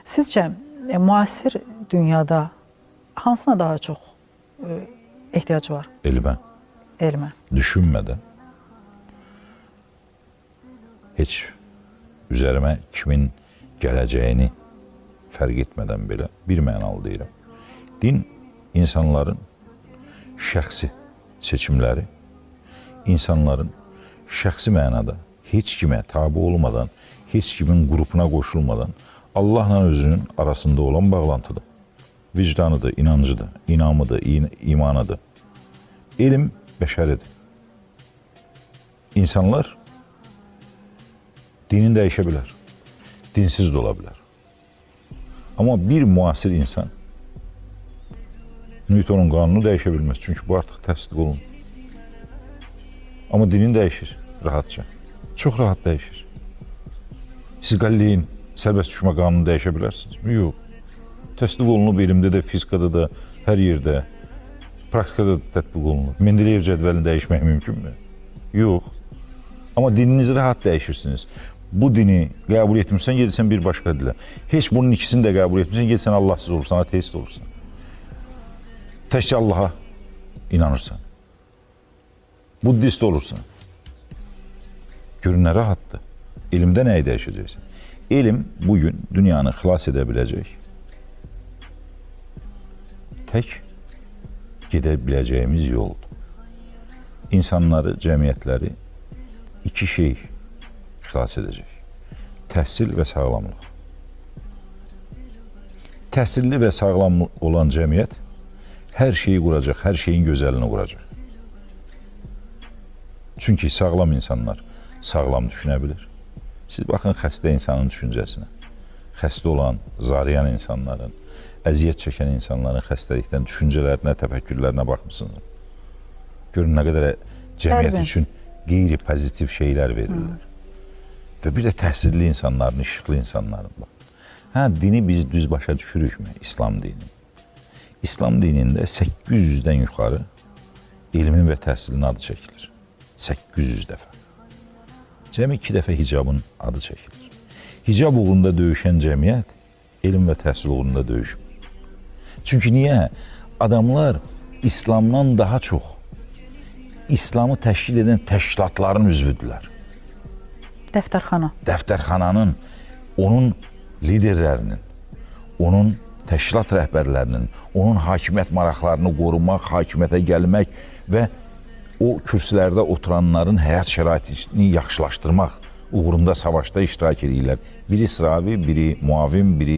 Sizcə, müasir dünyada hansına daha çox ehtiyac var? Elmə. Elmə. Düşünmədən, heç üzərimə kimin gələcəyini fərq etmədən belə bir mənalı deyirəm. Din insanların şəxsi seçimləri, insanların şəxsi mənada heç kimə tabi olmadan, heç kimin qrupuna qoşulmadan Allahla özünün arasında olan bağlantıdır. Vicdanıdır, inancıdır, inamıdır, imanıdır. Elm bəşəridir. İnsanlar dinini dəyişə bilər, dinsiz də ola bilər. Amma bir müasir insan Newtonun qanunu dəyişə bilməz, çünki bu artıq təsdiq olunur. Amma dinin dəyişir rahatca, çox rahat dəyişir. Siz Qalileyin sərbəst düşmə qanunu dəyişə bilərsiniz? Yox. Təsdiq olunub elmdə də, fizikada da, hər yerdə, praktikada da tətbiq olunur. Mendeleyev cədvəlini dəyişmək mümkünmü? Yox. Amma dininizi rahat dəyişirsiniz. Bu dini qəbul etmirsən, gedirsən bir başqa dilə. Heç bunun ikisini də qəbul etmirsən, gedirsən Allahsız olursan, ateist olursan. Təkcə Allaha inanırsan. Buddist olursan. Görün nə rahatdır. Elmdə nəyi dəyişəcəksən? Elm bugün dünyanı xilas edə biləcək. Tək gedə biləcəyimiz yoldur. İnsanları, cəmiyyətləri iki şey xilas edəcək. Təhsil və sağlamlıq. Təhsilli və sağlam olan cəmiyyət hər şeyi quracaq, hər şeyin gözəlini quracaq. Çünki sağlam insanlar sağlam düşünə bilir. Siz baxın xəstə insanın düşüncəsinə. Xəstə olan, zarayan insanların, əziyyət çəkən insanların xəstəlikdən düşüncələrinə, təfəkkürlərinə baxmışsınız. Görün nə qədər cəmiyyət üçün qeyri-pozitiv şeylər verirlər. Və bir də təhsilli insanların, işıqlı insanların var. Hə, dini biz düz başa düşürükmü? İslam dini. İslam dinində 800-dən yuxarı elmin və təhsilin adı çəkilir. 800 dəfə. Cəmi 2 dəfə hicabın adı çəkilir. Hicab uğrunda döyüşən cəmiyyət elm və təhsil uğrunda döyüşmür. Çünki niyə? Adamlar İslamdan daha çox İslamı təşkil edən təşkilatların üzvüdürlər. Dəftərxana. Dəftərxananın, onun liderlərinin, onun təşkilat rəhbərlərinin, onun hakimiyyət maraqlarını qorumaq, hakimiyyətə gəlmək və o kürsülərdə oturanların həyat şəraitini yaxşılaşdırmaq uğrunda savaşda iştirak edirlər. Biri sıravi, biri muavin, biri